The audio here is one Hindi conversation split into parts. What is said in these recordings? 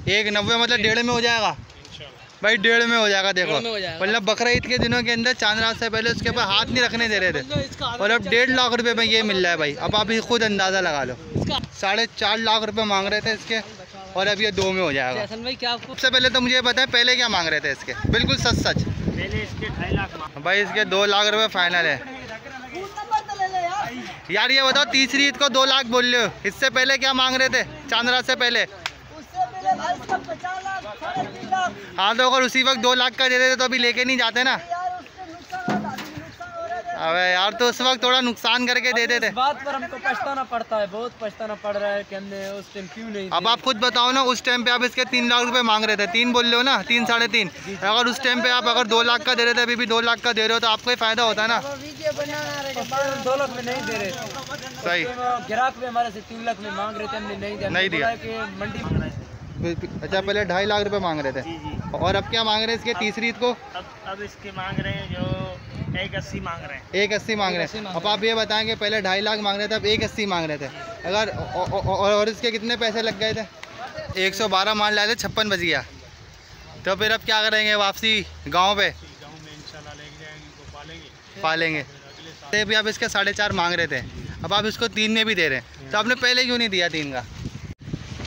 190 मतलब 1.5 में हो जाएगा भाई, 1.5 में हो जाएगा। देखो मतलब बकरा ईद के दिनों के अंदर चांद रात से पहले उसके ऊपर हाथ नहीं रखने दे रहे थे और अब 1.5 लाख रुपए में ये मिल रहा है भाई। अब आप खुद अंदाज़ा लगा लो, 4.5 लाख रुपए मांग रहे थे इसके और अब ये 2 में हो जाएगा। सबसे पहले तो मुझे पता है पहले क्या मांग रहे थे इसके, बिल्कुल सच पहले इसके 2.5 लाख भाई, इसके 2 लाख रुपए फाइनल है यार। ये बताओ तीसरी ईद को 2 लाख बोल रहे हो, इससे पहले क्या मांग रहे थे चांद रात से पहले? हाँ तो अगर उसी वक्त 2 लाख का दे देते तो अभी लेके नहीं जाते ना। अबे यार तो उस वक्त थोड़ा नुकसान करके दे देते। बात पर हमको पछताना पड़ता है, बहुत पछताना पड़ रहा है कि हमने उस टाइम क्यों नहीं। अब आप खुद बताओ ना, उस टाइम पे आप इसके 3 लाख रुपए मांग रहे थे, 3 बोल रहे हो ना, 3 साढ़े 3। अगर उस टाइम पे आप अगर 2 लाख का दे रहे थे, अभी भी 2 लाख का दे रहे हो तो आपको ही फायदा होता है ना। 2 लाख में नहीं दे रहे सही, ग्राहक भी हमारे से 3 लाख में मांग रहे थे, हमने नहीं दिया कि मंडी मांग रहे थे। अच्छा पहले 2.5 लाख रुपए मांग रहे थे और अब क्या मांग रहे हैं इसके तीसरी ईद को? अब इसके मांग रहे हैं जो 180 मांग रहे हैं। 180 मांग रहे हैं। अब आप ये बताएं कि पहले 2.5 लाख मांग रहे थे, अब 180 मांग रहे थे। अगर और इसके कितने पैसे लग गए थे? 112 मान लाए थे, 56 बज गया। तो फिर अब क्या करेंगे? वापसी गाँव पे इंशाल्लाह लेके जाएंगे, तो पालेंगे। तो भी आप इसके 4.5 मांग रहे थे, अब आप इसको 3 में भी दे रहे हैं, तो आपने पहले क्यों नहीं दिया 3 का?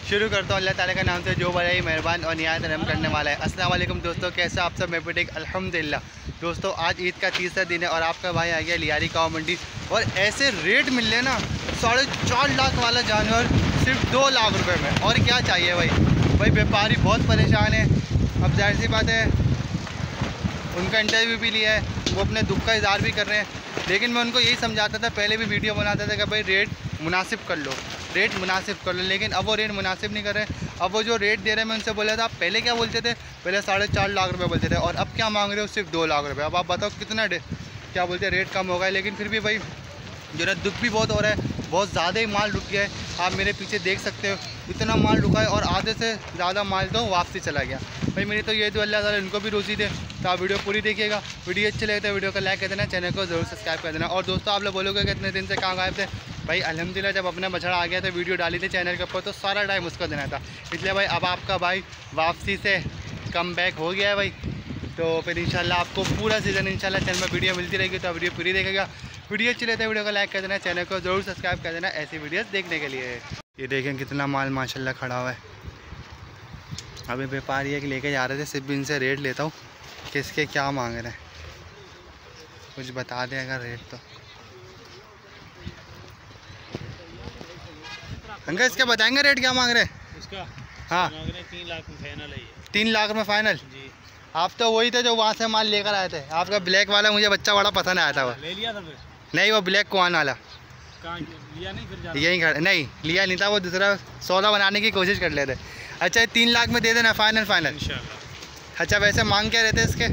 शुरू करता हूँ अल्लाह ताला के नाम से जो बड़ा ही मेहरबान और निहायत रहम करने वाला है। अस्सलाम वालेकुम दोस्तों, कैसे आप सब? मैं भी ठीक अल्हम्दुलिल्लाह। दोस्तों आज ईद का तीसरा दिन है और आपका भाई आ गया लियारी काव मंडी और ऐसे रेट मिल रहे ना, 4.5 लाख वाला जानवर सिर्फ 2 लाख रुपए में। और क्या चाहिए भाई व्यापारी बहुत परेशान है। अब जाहिर सी बात है, उनका इंटरव्यू भी लिया है, वो अपने दुख का इज़हार भी कर रहे हैं, लेकिन मैं उनको यही समझाता था, पहले भी वीडियो बनाता था कि भाई रेट मुनासिब कर लो, रेट मुनासिब कर लो। लेकिन अब वो रेट मुनासिब नहीं कर रहे। अब वो जो रेट दे रहे हैं, मैं उनसे बोला था आप पहले क्या बोलते थे? पहले 4.5 लाख रुपए बोलते थे और अब क्या मांग रहे हो? सिर्फ 2 लाख रुपए। अब आप बताओ कितना क्या बोलते हैं, रेट कम हो गया। लेकिन फिर भी भाई जो है दुख भी बहुत हो रहा है, बहुत ज़्यादा ही माल रुक गया है। आप मेरे पीछे देख सकते हो इतना माल रुका है और आधे से ज़्यादा माल तो वापसी चला गया। भाई मेरी तो ये तो अल्लाह ताला इनको भी रोज़ी दे। तो आप वीडियो पूरी देखिएगा, वीडियो अच्छी लगे तो वीडियो को लाइक कर देना, चैनल को ज़रूर सब्सक्राइब कर देना। और दोस्तों आप लोग बोलोगे कि इतने दिन से कहाँ गायब थे? भाई अल्हम्दुलिल्लाह जब अपना बछड़ा आ गया था, वीडियो डाली थी चैनल के ऊपर, तो सारा टाइम उसको देना था। इसलिए भाई अब आपका भाई वापसी से कम बैक हो गया है भाई। तो फिर इंशाल्लाह आपको पूरा सीज़न इंशाल्लाह चैनल में वीडियो मिलती रहेगी। तो वीडियो पूरी देखेगा, वीडियो अच्छी लगती है वीडियो को लाइक कर देना, चैनल को ज़रूर सब्सक्राइब कर देना ऐसी वीडियोस देखने के लिए। ये देखें कितना माल माशाल्लाह खड़ा हुआ है। अभी व्यापारी एक लेके जा रहे थे, सिर्फ इनसे रेट लेता हूँ कि इसके क्या मांग रहे हैं, कुछ बता दें अगर रेट तो। अंकल इसके बताएंगे रेट क्या मांग रहे हैं? इसका हाँ 3 लाख में फाइनल है। 3 लाख में फाइनल जी। आप तो वही थे जो वहाँ से माल लेकर आए थे, आपका ब्लैक वाला मुझे बच्चा बड़ा पसंद आया था। वो ले लिया था फिर? नहीं वो ब्लैक कुआन वाला लिया नहीं, फिर यहीं खड़ा नहीं लिया नहीं था, वो दूसरा सौदा बनाने की कोशिश कर लेते। अच्छा 3 लाख में दे देना फाइनल इंशाल्लाह। अच्छा वैसे मांग क्या रहते इसके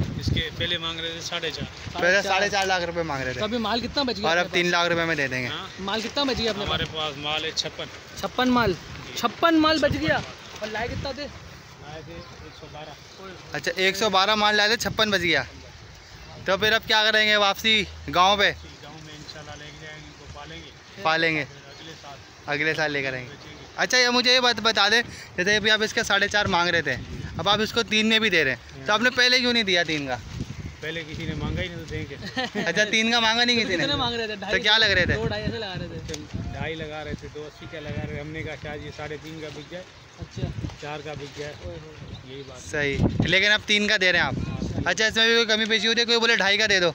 पहले मांग रहे थे 4.5, पहले 4.5 लाख रुपए मांग रहे थे। अभी माल कितना बच गया? और अब 3 लाख रुपए में दे देंगे। माल कितना बच गया? हमारे पास माल है 56 माल, 56 माल बच गया। और लाए कितना थे? 112। अच्छा 112 माल लाए थे, 56 बच गया। तो फिर अब क्या करेंगे? वापसी गाँव पे इंशाल्लाह लेके जाएंगे, तो पालेंगे, अगले साल लेकर आएंगे। अच्छा ये मुझे ये बात बता दें, जैसे अभी आप इसके 4.5 मांग रहे थे, अब आप इसको 3 में भी दे रहे हैं, तो आपने पहले क्यों नहीं दिया 3 का? पहले किसी ने मांगा ही नहीं, तो देंगे। अच्छा 3 का मांगा नहीं किसी ने? मांग रहे थे तो क्या लग रहे थे? 2.5 ऐसे लगा रहे थे। 2.5 लगा रहे थे, 280 का लगा रहे थे। हमने कहा शायद ये 3.5 का बिक जाए। अच्छा 4 का बिक जाए, यही बात सही। लेकिन आप 3 का दे रहे हैं आप। अच्छा इसमें भी कोई कमी पेशी होती है? कोई बोले 2.5 का दे दो,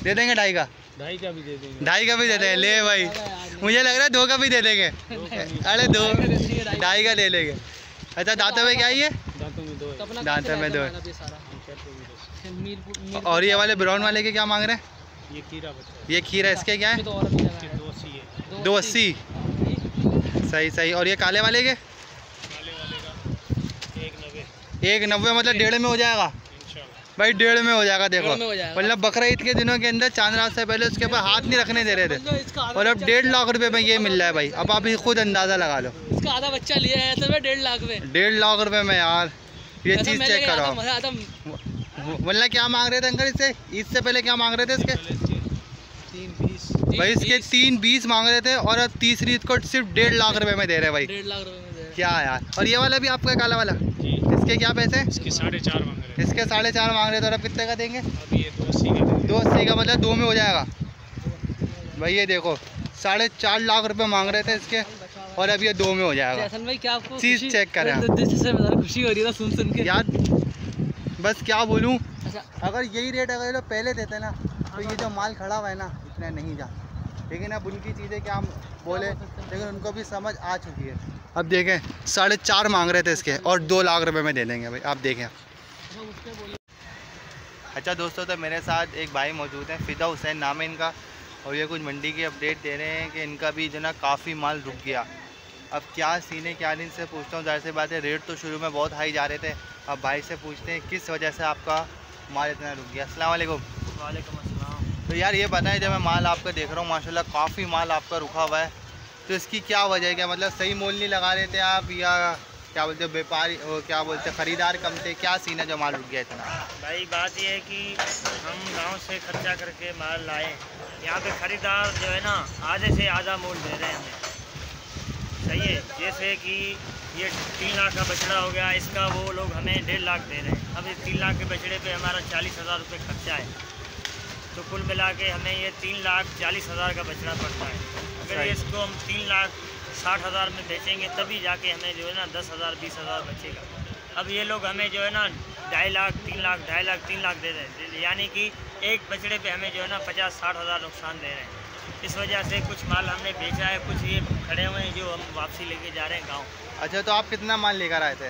दे देंगे 2.5 का? 2.5 का भी दे देंगे। 2.5 का भी दे देंगे। ले भाई मुझे लग रहा है 2 का भी दे देंगे। अरे 2.5 का ले लेंगे। अच्छा दांतों में क्या है? ये दांतों में 2 है। दांतों में 2। और ये वाले ब्राउन वाले के क्या मांग रहे हैं? ये खीरा बचा है। ये खीरा इसके क्या है? 280 है। 280 सही सही। और ये काले वाले के? काले वाले का 190। 190 मतलब 1.5 में हो जाएगा भाई, 1.5 में हो जाएगा। देखो मतलब बकरा ईद के दिनों के अंदर चांद रात से पहले उसके ऊपर हाथ नहीं रखने दे रहे थे और अब 1.5 लाख रुपए में ये मिल रहा है भाई। अब आप खुद अंदाज़ा लगा लो, इसका आधा बच्चा लिया है तो 1.5 लाख में। 1.5 लाख रुपए में यार, ये चीज़ चेक करो। मतलब क्या मांग रहे थे अंकल इससे? इससे पहले क्या मांग रहे थे इसके? 320 भाई इसके 320 मांग रहे थे और अब तीसरी ईद को सिर्फ 1.5 लाख रुपए में दे रहे हैं भाई। 1.5 लाख रुपए में दे रहे हैं। क्या यार। और ये वाला भी आपका है काला वाला जी, इसके क्या पैसे? इसके 4.5 मांग रहे हैं। इसके 4.5 मांग रहे तो अब कितने का देंगे? अभी ये 280 का देंगे। 280 का मतलब 2 में हो जाएगा भाई। ये देखो 4.5 लाख रुपए मांग रहे थे इसके और अब ये 2 में हो जाएगा। भाई क्या आपको चीज़ चेक करें खुशी हो रही है सुन के यार। बस क्या बोलूँ, अच्छा अगर यही रेट अगर ये लोग पहले देते ना तो ये जो माल खड़ा हुआ है ना इतना नहीं जाता। लेकिन अब उनकी चीज़ें क्या हम बोले, लेकिन उनको भी समझ आ चुकी है। अब देखें 4.5 मांग रहे थे इसके और 2 लाख रुपए में दे देंगे भाई, आप देखें। अच्छा दोस्तों, तो मेरे साथ एक भाई मौजूद हैं, फ़िदा हुसैन नाम है इनका, और ये कुछ मंडी की अपडेट दे रहे हैं कि इनका भी जो ना काफ़ी माल रुक गया। अब क्या सीन है क्या नहीं से पूछता हूँ। जाहिर सी बात है रेट तो शुरू में बहुत हाई जा रहे थे। अब भाई से पूछते हैं किस वजह से आपका माल इतना रुक गया। अस्सलाम वालेकुम। वालेकुम अस्सलाम। तो यार ये बताएं, जब मैं माल आपका देख रहा हूँ माशाल्लाह काफ़ी माल आपका रुका हुआ है, तो इसकी क्या वजह है? क्या मतलब सही मोल नहीं लगा रहे थे आप, या क्या बोलते व्यापारी क्या बोलते ख़रीदार कम थे? क्या सीन है जो माल रुक गया इतना? भाई बात ये है कि हम गांव से खर्चा करके माल लाए, यहाँ पे ख़रीदार जो है ना आधे से आधा मोल दे रहे हैं हमें। सही है, जैसे कि ये 3 लाख का बछड़ा हो गया, इसका वो लोग हमें 1.5 लाख दे रहे हैं। अब इस 3 लाख के बछड़े पे हमारा 40,000 रुपये खर्चा है, तो कुल मिला के हमें ये 3,40,000 का बछड़ा पड़ता है। अगर इसको हम 3,60,000 में बेचेंगे तभी जाके हमें जो है ना 10,000 20,000 बचेगा। अब ये लोग हमें जो है ना 2.5 लाख 3 लाख 2.5 लाख 3 लाख दे रहे हैं, यानी कि एक बछड़े पे हमें जो है ना 50-60,000 नुकसान दे रहे हैं। इस वजह से कुछ माल हमने बेचा है, कुछ ये खड़े हुए हैं जो हम वापसी लेके जा रहे हैं गाँव। अच्छा, तो आप कितना माल लेकर आए थे?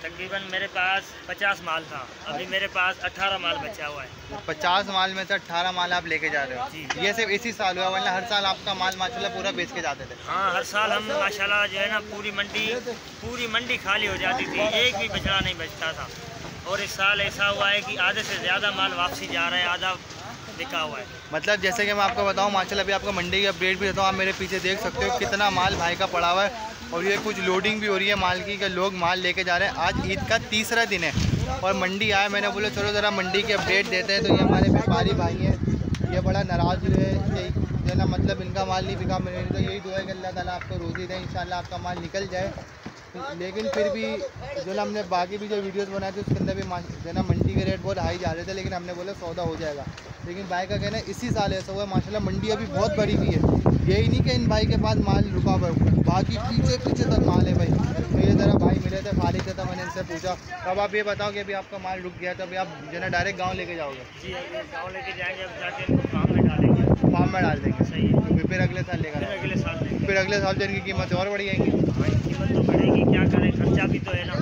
तकरीबन मेरे पास 50 माल था, अभी मेरे पास 18 माल बचा हुआ है। 50 माल में से 18 माल आप लेके जा रहे हो? जी। ये सिर्फ इसी साल हुआ, वरना हर साल आपका माल माशाल्लाह पूरा बेच के जाते थे? हाँ, हर साल हम माशाल्लाह जो है ना पूरी मंडी खाली हो जाती थी, एक भी बछड़ा नहीं बचता था। और इस साल ऐसा हुआ है कि आधे से ज़्यादा माल वापसी जा रहा है, आधा बिका हुआ है। मतलब जैसे कि मैं आपको बताऊं माशाल्लाह, अभी आपको मंडी की अपडेट भी देता हूँ। आप मेरे पीछे देख सकते हो कितना माल भाई का पड़ा हुआ है, और ये कुछ लोडिंग भी हो रही है माल की, कि लोग माल लेके जा रहे हैं। आज ईद का 3रा दिन है और मंडी आया, मैंने बोला चलो ज़रा मंडी की अपडेट देते हैं। तो ये हमारे व्यापारी भाई हैं, ये बड़ा नाराज़ हुए यही जो ना, मतलब इनका माल नहीं बिका। मैंने तो यही दुआ है कि अल्लाह ताला आपको रोज़ी दे, इंशाल्लाह आपका माल निकल जाए। लेकिन फिर भी जो ना हमने बाकी भी जो वीडियोस बनाए थे उसके अंदर भी जो ना मंडी के रेट बहुत हाई जा रहे थे, लेकिन हमने बोला सौदा हो जाएगा। लेकिन भाई का कहना है इसी साल ऐसा हुआ है माशाल्लाह, मंडी अभी बहुत बड़ी हुई है। यही नहीं कि इन भाई के पास माल रुका हुआ है, बाकी पीछे तक माल है भाई। तो ये ज़रा भाई मिले थे, खाली थे, तो मैंने इनसे पूछा। अब आप ये बताओ कि अभी आपका माल रुक गया, तो अभी आप जो ना डायरेक्ट गाँव लेके जाओगे? जी, गाँव लेके जाएंगे, अब जाके फार्म में डालेंगे। फार्म में डाल देंगे? सही है, फिर अगले साल लेकर अगले साल लेंगे। फिर अगले साल जो इनकी कीमत और बढ़ जाएंगी? कीमत तो बढ़ेगी, क्या करें, खर्चा भी तो है ना,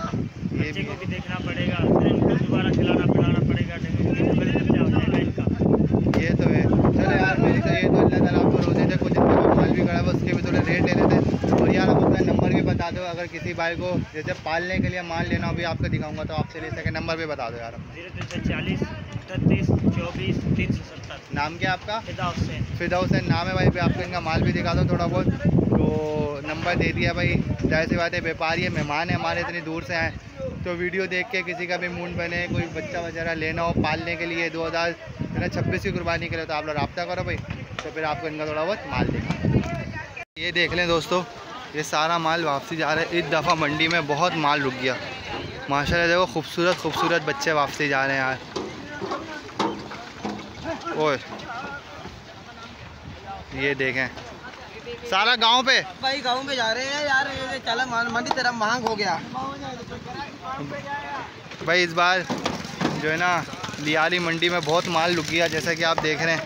बच्चे को भी देखना पड़ेगा, फिर इनको दोबारा खिलाना पिलाना पड़ेगा, डबल खर्चा हो जाएगा इनका। ये तो है। चलो यार, मेरी तो ये तो अल्लाह ताला आपको रोज़े थे, कुछ इनका माल भी खड़ा है, उसके भी थोड़े रेट ले लेते हैं। और यार आप अपना नंबर भी बता दो, अगर किसी भाई को जैसे पालने के लिए माल लेना हो भी आपको दिखाऊंगा तो आपसे ले सके। नंबर भी बता दो यार अपना। 0340 38 24 370। नाम क्या आपका? फ़िदा हुसैन। फ़िदा हुसैन नाम है भाई। भी आपको इनका माल भी दिखा दो थोड़ा बहुत। तो नंबर दे दिया भाई, जाहिर सी बात है व्यापारी है, मेहमान है हमारे, इतनी दूर से आए, तो वीडियो देख के किसी का भी मूड बने, कोई बच्चा वगैरह लेना हो पालने के लिए 2026 की कुर्बानी के लिए, तो आप लोग रब्ता करो भाई, तो फिर आपको इनका थोड़ा बहुत माल देगा। ये देख लें दोस्तों, ये सारा माल वापसी जा रहा है। इस दफ़ा मंडी में बहुत माल रुक गया माशाल्लाह। देखो खूबसूरत बच्चे वापसी जा रहे हैं यार। और ये देखें सारा गांव पे भाई गाँव में जा रहे हैं यार, ये चला मंडी तरफ महंग हो गया भाई। इस बार जो है ना लियाली मंडी में बहुत माल रुक गया, जैसा कि आप देख रहे हैं।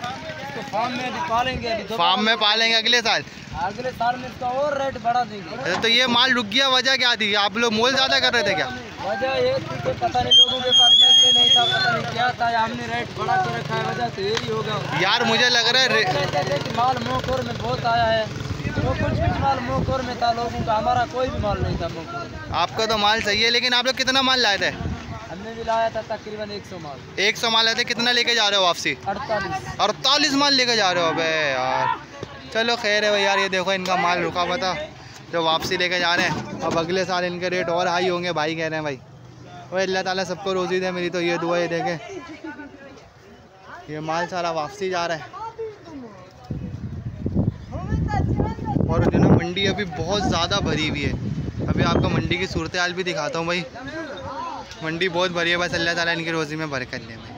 तो फार्म में पालेंगे, फार्म में पालेंगे अगले साल में इसका और रेट बढ़ा देंगे। तो ये माल रुक गया, वजह क्या थी? आप लोग मोल ज़्यादा कर रहे थे क्या? वजह ये थी कि पता नहीं लोगों के पास पैसे नहीं था, पता नहीं क्या था, हमने रेट बढ़ा के रखा है, वजह से यही होगा यार। मुझे लग रहा है कहते थे कि माल मोकोर में बहुत आया है, तो कुछ माल मोकोर में था लोगों का, हमारा कोई भी माल नहीं था मोकोर। आपका तो माल सही है, लेकिन आप लोग कितना माल लाए थे? हमने भी लाया था तकरीबन 100 माल। 100 माल लाए थे। कितना लेके जा रहे हो वापसी? 48 माल लेके जा रहे हो? अबे यार चलो खैर है भाई। यार ये देखो इनका माल रुका हुआ था जो वापसी लेके जा रहे हैं। अब अगले साल इनके रेट और हाई होंगे भाई कह रहे हैं भाई। भाई अल्लाह ताला सबको रोज़ी दे, मेरी तो ये दुआ है। देखें ये माल सारा वापसी जा रहा है, और जो ना मंडी अभी बहुत ज़्यादा भरी हुई है। अभी आपको मंडी की सूरत हाल भी दिखाता हूँ भाई। मंडी बहुत भरी है, बस अल्लाह ताला इनकी रोज़ी में बरकत दे भाई।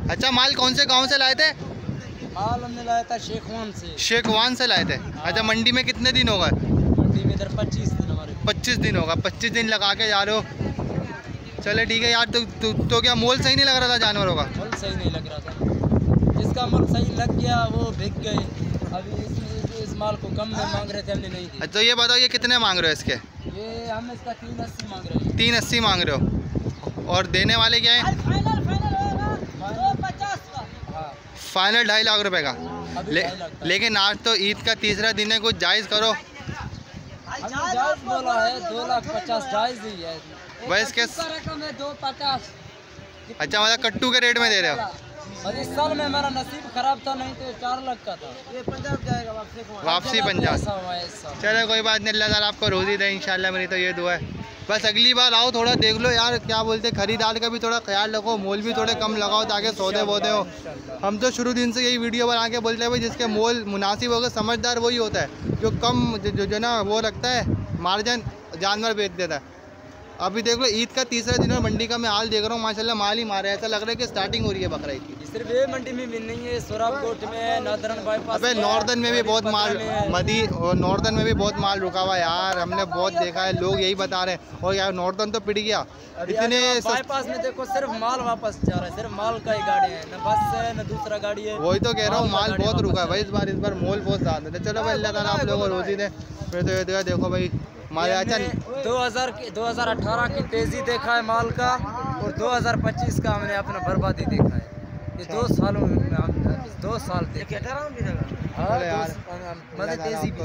अच्छा, माल कौन से गांव से लाए थे? माल हमने लाया था शेखवान से। शेखवान से लाए थे। अच्छा, मंडी में कितने दिन हो गए? मंडी में इधर 25 दिन हमारे। 25 दिन होगा। 25 दिन लगा के जा रहे हो। चले ठीक है यार। तो क्या मोल सही नहीं लग रहा था जानवरों का? मोल सही नहीं लग रहा था, जिसका मोल सही लग गया वो बिक गए। अभी इस माल को कम में मांग रहे थे, हमने नहीं दिया। तो ये बताओ, ये कितने मांग रहे हो इसके? ये हम इसका 380 मांग रहे हैं। 380 मांग रहे हो, और देने वाले क्या है? फाइनल 2.5 लाख रुपए का। लेकिन आज तो ईद का तीसरा दिन है, कुछ जायज़ करो। जायज़ बोला है 2,50,000 जायज़ ही है। भाई इसके रकम है 250। अच्छा, मतलब कट्टू के रेट में दे रहे हो? और इस साल में हमारा नसीब खराब था, नहीं तो 4 लाख का था। ये पंजाब जाएगा वापसी पंजाब। चलो चलो कोई बात नहीं, अल्लाह ताला आपको रोज़ी दे इंशाल्लाह, मेरी तो ये दुआ है। बस अगली बार आओ, थोड़ा देख लो यार, क्या बोलते, खरीदार का भी थोड़ा ख्याल रखो, मोल भी थोड़े कम लगाओ ताकि सौदे वौदे हो। हम तो शुरू दिन से यही वीडियो बना के बोलते हैं भाई, जिसके मोल मुनासिब होगा, समझदार वही होता है, जो कम जो ना वो रखता है मार्जिन, जानवर बेच देता है। अभी देख लो, ईद का तीसरा दिन और मंडी का मैं हाल देख रहा हूँ, माशाल्लाह माल ही मारा है, ऐसा लग रहा है कि स्टार्टिंग हो रही है बकरा ईद की। सिर्फ ये मंडी में भी नहीं है, सोराबकोट में, नॉर्दर्न बाईपास। अबे नॉर्दर्न में भी बहुत माल, मदी और नॉर्दर्न में भी बहुत माल रुका हुआ है यार, हमने बहुत देखा है, लोग यही बता रहे हैं। और यार नॉर्दर्न तो पिट गया इतने। बाईपास में देखो सिर्फ माल वापस जा रहा है, सिर्फ माल का ही गाड़ी है, न बस है न दूसरा गाड़ी है। वही तो कह रहा हूँ, माल बहुत रुका है भाई इस बार मोल बहुत ज़्यादा है। चलो भाई, अल्लाह ताला आप लोगों को रोज़ी दे। फिर तो ये देखो भाई माल। अच्छा, 2018 की तेज़ी देखा है माल का, और 2025 का हमने अपना बर्बादी देखा है। ये 2 सालों में हम 2 साल देखे। मतलब तेज़ी भी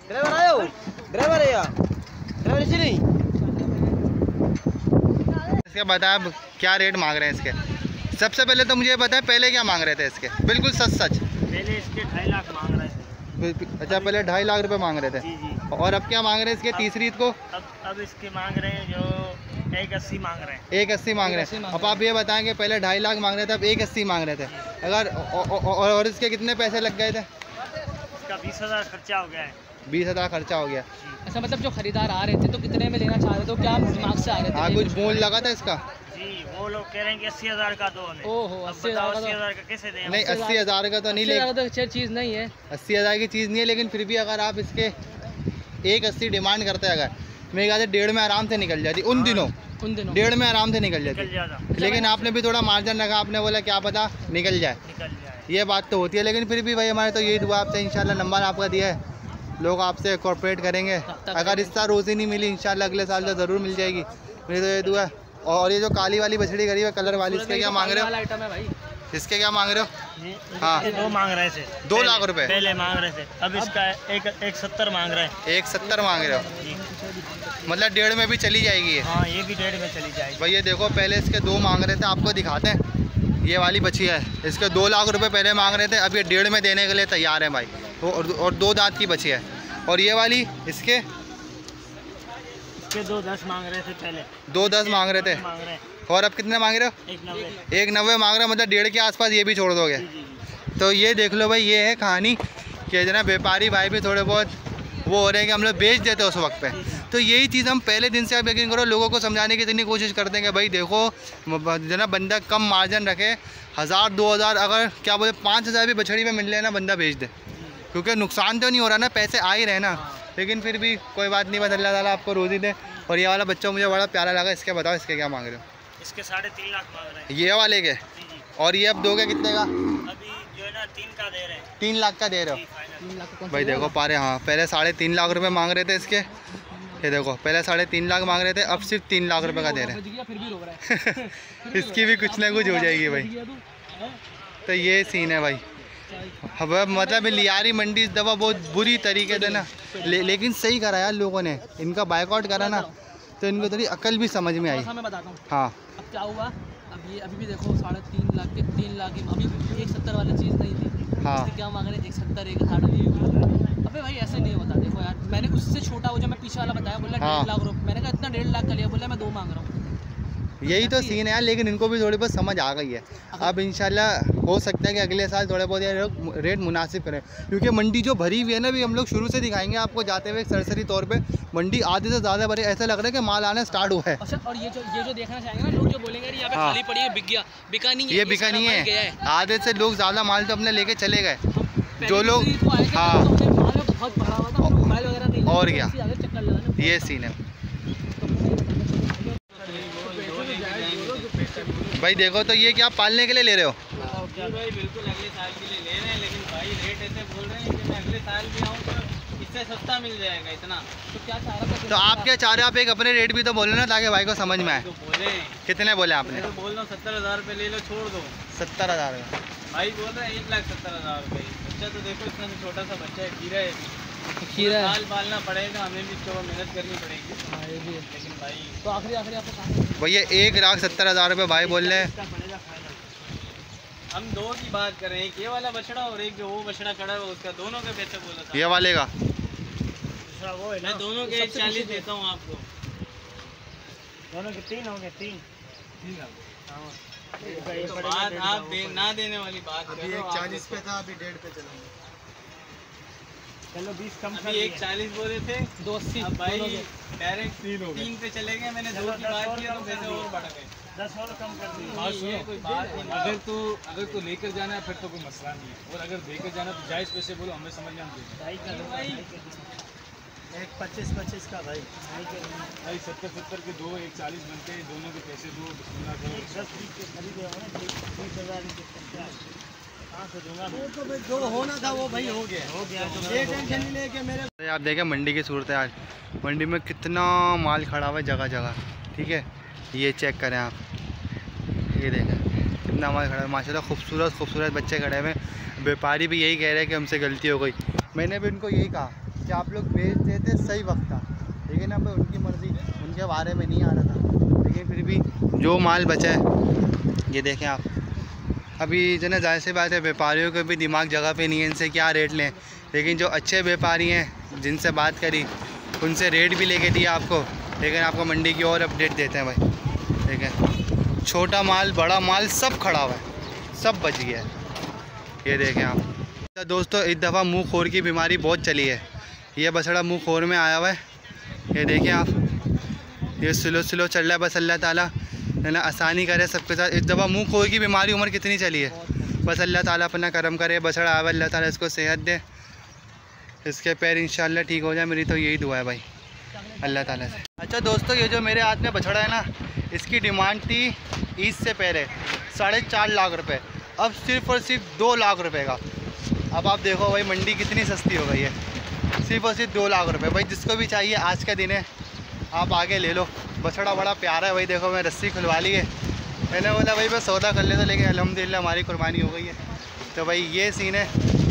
ड्राइवर आयो, ड्राइवर है यार, ड्राइवर इसी नहीं। इसके बता क्या रेट मांग रहे हैं इसके? सबसे पहले तो मुझे बताएं, पहले क्या मांग रहे थे इसके? बिल्कुल सच। पहले इसके 2.5 लाख मांग रहे थे। अच्छा, पहले 2.5 लाख रुपए मांग रहे थे। जी जी। और अब क्या मांग रहे हैं इसके तीसरी ईद को? अब इसके मांग रहे हैं जो 180 मांग रहे हैं। 180 मांग रहे हैं। अब आप ये बताएं कि पहले 2.5 लाख मांग रहे थे, अब 180 मांग रहे थे। अगर और इसके कितने पैसे लग गए थे? इसका 20,000 खर्चा हो गया है। 20,000 खर्चा हो गया। अच्छा, मतलब जो खरीदार आ रहे थे तो कितने में लेना चाह रहे थे, तो क्या दिमाग से आ रहे थे? हाँ, कुछ मोल लगा था इसका? जी, वो लोग कह रहे हैं कि 80,000 का दो हमें। ओहो, 80,000 का कैसे दें? नहीं, 80,000 का तो नहीं, लेकिन तो अच्छी चीज़ नहीं है। 80,000 की चीज़ नहीं है, लेकिन फिर भी अगर आप इसके 180 डिमांड करते हैं, अगर मेरे ख्याल से 1.5 में आराम से निकल जाती उन दिनों। 1.5 में आराम से निकल जाती। लेकिन आपने भी थोड़ा मार्जिन रखा, आपने बोला क्या पता निकल जाए, ये बात तो होती है। लेकिन फिर भी भाई हमारे तो यही दुआ आपसे, इंशाल्लाह नंबर आपका दिया है, लोग आपसे कॉर्पोरेट करेंगे। अगर इस साल रोज़ी नहीं मिली, इंशाल्लाह अगले साल तो ज़रूर मिल जाएगी, मेरी तो ये दुआ है। और ये जो काली वाली बछड़ी गरीब है कलर वाली, इसके क्या मांग रहे हो? इसके क्या मांग रहे हो? हाँ, 2 मांग रहे थे। 2 लाख रुपए पहले मांग रहे थे, अब इसका 170 मांग रहे हैं। 170 मांग रहे हो, जी। मतलब 1.5 में भी चली जाएगी ये? हाँ, ये भी 1.5 में चली जाएगी। भाई ये देखो, पहले इसके 2 मांग रहे थे, आपको दिखाते हैं। ये वाली बची है, इसके 2 लाख रुपए पहले मांग रहे थे, अब ये 1.5 में देने के लिए तैयार है भाई। और 2 दांत की बची है। और ये वाली इसके 2.10 मांग रहे थे पहले। 2.10 मांग रहे थे, और अब कितने मांग रहे हो? 190 मांग रहे हो, मतलब 1.5 के आसपास ये भी छोड़ दोगे। तो ये देख लो भाई, ये है कहानी कि जना व्यापारी भाई भी थोड़े बहुत वो हो रहे हैं कि हम लोग बेच देते हैं उस वक्त पे। तो यही चीज़ हम पहले दिन से, आप यकीन करो, लोगों को समझाने की इतनी कोशिश करते हैं कि भाई देखो जना बंदा कम मार्जिन रखे, 1,000-2,000, अगर क्या बोले 5,000 भी बछड़ी में मिल रहे ना, बंदा बेच दे, क्योंकि नुकसान तो नहीं हो रहा ना, पैसे आ ही रहे ना। लेकिन फिर भी कोई बात नहीं, बस अल्लाह ताला आपको रोज़ी दे। और ये वाला बच्चा मुझे बड़ा प्यारा लगा, इसके बताओ इसके क्या मांग रहे हो? इसके 3.5 लाख मांग रहे हैं। ये वाले के? और ये अब दोगे कितने का? अभी जो है ना 3 का दे रहे हैं। 3 लाख का दे रहे हो? 3 लाख भाई देखो पारे, हाँ पहले 3.5 लाख रुपए मांग रहे थे इसके, ये देखो पहले 3.5 लाख मांग रहे थे, अब सिर्फ 3 लाख रुपए का दे रहे हैं। इसकी भी कुछ ना कुछ हो जाएगी भाई। तो ये सीन है भाई। अब मतलब लियारी मंडी इस दफ़ा बहुत बुरी तरीके से ना, लेकिन सही करा यार लोगों ने, इनका बाइकआउट करा ना, तो इनको थोड़ी अकल भी समझ में आई। मैं बताता हूँ हाँ, अब क्या हुआ, अभी भी देखो 3.5 लाख के 3 लाख की, अभी 170 वाली चीज़ नहीं थी। हाँ, क्या मांग रहे हैं? 170, 160। अबे भाई ऐसे नहीं होता। देखो यार, मैंने उससे छोटा वो जो मैं पीछे वाला बताया, बोला 1.5 लाख रुपये, मैंने कहा इतना 1.5 लाख का लिया, बोला मैं 2 मांग रहा हूँ। यही तो सीन है यार, लेकिन इनको भी थोड़ी बहुत समझ आ गई है। अब इंशाल्लाह हो सकता है कि अगले साल थोड़े बहुत ये लोग रेट मुनासिब करें, क्योंकि मंडी जो भरी हुई है ना, भी हम लोग शुरू से दिखाएंगे आपको जाते हुए सरसरी तौर पे मंडी आधे से ज़्यादा भरे, ऐसा लग रहा है कि माल आना स्टार्ट हुआ है। अच्छा, और ये जो देखना चाहेंगे ना लोग, जो बोलेंगे यहाँ पे खाली पड़ी है, बिक गया, बिका नहीं है, ये बिका नहीं है। आधे से लोग ज़्यादा माल तो अपने लेके चले गए, जो लोग हाँ और क्या, ये सीन है भाई। देखो तो ये क्या पालने के लिए ले रहे हो? जी भाई बिल्कुल अगले साल के लिए ले रहे हैं, लेकिन भाई रेट ऐसे बोल रहे हैं कि मैं अगले साल भी आऊँ तो इससे सस्ता मिल जाएगा इतना। तो क्या चाह रहा था? तो आप क्या चाह रहे हो? आप एक अपने रेट भी तो बोलो ना, ताकि भाई को समझ में आए। तो बोले कितने बोले आपने? तो बोल रहा हूँ 70,000 रुपये ले लो, छोड़ दो। 70,000 भाई बोल रहे हैं 1,70,000 रुपये। बच्चा तो देखो इतना सा छोटा सा बच्चा है, खीरा है, खीरा है। साल पालना पड़ेगा, हमें भी इसके ऊपर मेहनत करनी पड़ेगी। हाँ ये भी है। लेकिन भाई तो आखिरी आपको कहाँ भैया 1,70,000 रुपये भाई बोल रहे हैं। हम दो की बात कर रहे हैं, एक ये वाला बछड़ा और एक जो वो बछड़ा खड़ा है उसका, दोनों के पैसे बोला था। ये वाले का दूसरा वो है ना, मैं दोनों के 40 देता हूँ आपको। दोनों के 3 हो गए, 3। बात आप ना देने वाली बात कर रहे हो। 40 पे था, अभी 1.5 पे चलेंगे। चलो 20 कम कर अभी 1,40 बोले थे, 280 अब भाई डायरेक्ट 3 पे चले गए। मैंने 2 की बात की तो पैसे और बढ़ गए। 10 और कम कर दिए। हाँ, ये कोई बात नहीं। अगर तो लेकर जाना है फिर तो कोई मसला नहीं है, और अगर देकर जाना तो जायज़ पैसे बोलो, हमें समझ में आते ढाई कर दो, एक 25-25 का भाई। भाई 70-70 के 2, 1,40 बनते हैं, दोनों के पैसे दो, बिस्मिल्लाह करो। 10-20 के खरीदे हो ना, 30,000 की क्या कहाँ से दूंगा मैं? तो भाई जो होना था वो भाई हो गया। ये टेंशन नहीं लेके मेरे। आप देखें मंडी की सूरत हाल, मंडी में कितना माल खड़ा हुआ है जगह जगह, ठीक है। ये चेक करें आप, ये देखें कितना माल खड़ा है माशाल्लाह। खूबसूरत खूबसूरत बच्चे खड़े हुए हैं। व्यापारी भी यही कह रहे हैं कि हमसे गलती हो गई। मैंने भी उनको यही कहा कि आप लोग बेच देते सही वक्त था, लेकिन अब उनकी मर्ज़ी, उनके बारे में नहीं आ रहा था, लेकिन फिर भी जो माल बचा है ये देखें आप। अभी जो ना जाहिर सी बात है, व्यापारियों के भी दिमाग जगह पे नहीं है, इनसे क्या रेट लें। लेकिन जो अच्छे व्यापारी हैं जिनसे बात करी, उनसे रेट भी लेके दिया आपको, लेकिन आपको मंडी की और अपडेट देते हैं भाई। देखें छोटा माल बड़ा माल सब खड़ा हुआ है, सब बच गया है। ये देखें आप। तो दोस्तों इस दफ़ा मुँह खोर की बीमारी बहुत चली है। ये बछड़ा मुँह खोर में आया हुआ है, ये देखें आप। ये स्लो स्लो चल रहा है, बस अल्लाह ताला है ना आसानी करे सबके साथ। इस दफ़ा मुँह खोर की बीमारी उम्र कितनी चली है, बस अल्लाह ताला अपना करम करे। बछड़ा आवा, अल्लाह ताला इसको सेहत दे, इसके पैर इंशाल्लाह ठीक हो जाए, मेरी तो यही दुआ है भाई अल्लाह ताला से। अच्छा दोस्तों, ये जो मेरे हाथ में बछड़ा है ना, इसकी डिमांड थी ईद से पहले 4.5 लाख रुपए, अब सिर्फ़ और सिर्फ 2 लाख रुपए का। अब आप देखो भाई मंडी कितनी सस्ती हो गई है, सिर्फ़ और सिर्फ 2 लाख रुपए। भाई जिसको भी चाहिए आज का दिन है, आप आगे ले लो। बछड़ा बड़ा प्यारा है भाई, देखो मैं रस्सी खुलवा ली है। मैंने बोला भाई मैं सौदा कर लेता, लेकिन अल्हम्दुलिल्लाह हमारी कुर्बानी हो गई है। तो भाई ये सीन है,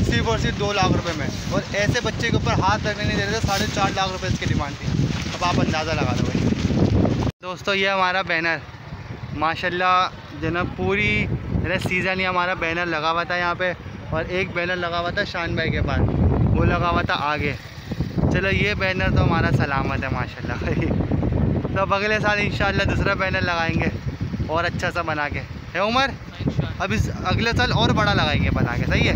सिर्फ और सिर्फ 2 लाख रुपए में, और ऐसे बच्चे के ऊपर हाथ रखने नहीं दे रहे थे। 4.5 लाख रुपए इसकी डिमांड थी। अब आप अंदाज़ा लगा दो भाई। दोस्तों ये हमारा बैनर माशाल्लाह जनाब पूरी सीज़न ही हमारा बैनर लगा हुआ था यहाँ पे, और एक बैनर लगा हुआ था शान भाई के पास, वो लगा हुआ था आगे। चलो ये बैनर तो हमारा सलामत है माशाल्लाह भाई। तो अब अगले साल इंशाल्लाह दूसरा बैनर लगाएंगे और अच्छा सा बना के, है उमर? अब इस अगले साल और बड़ा लगाएंगे बना के, सही है।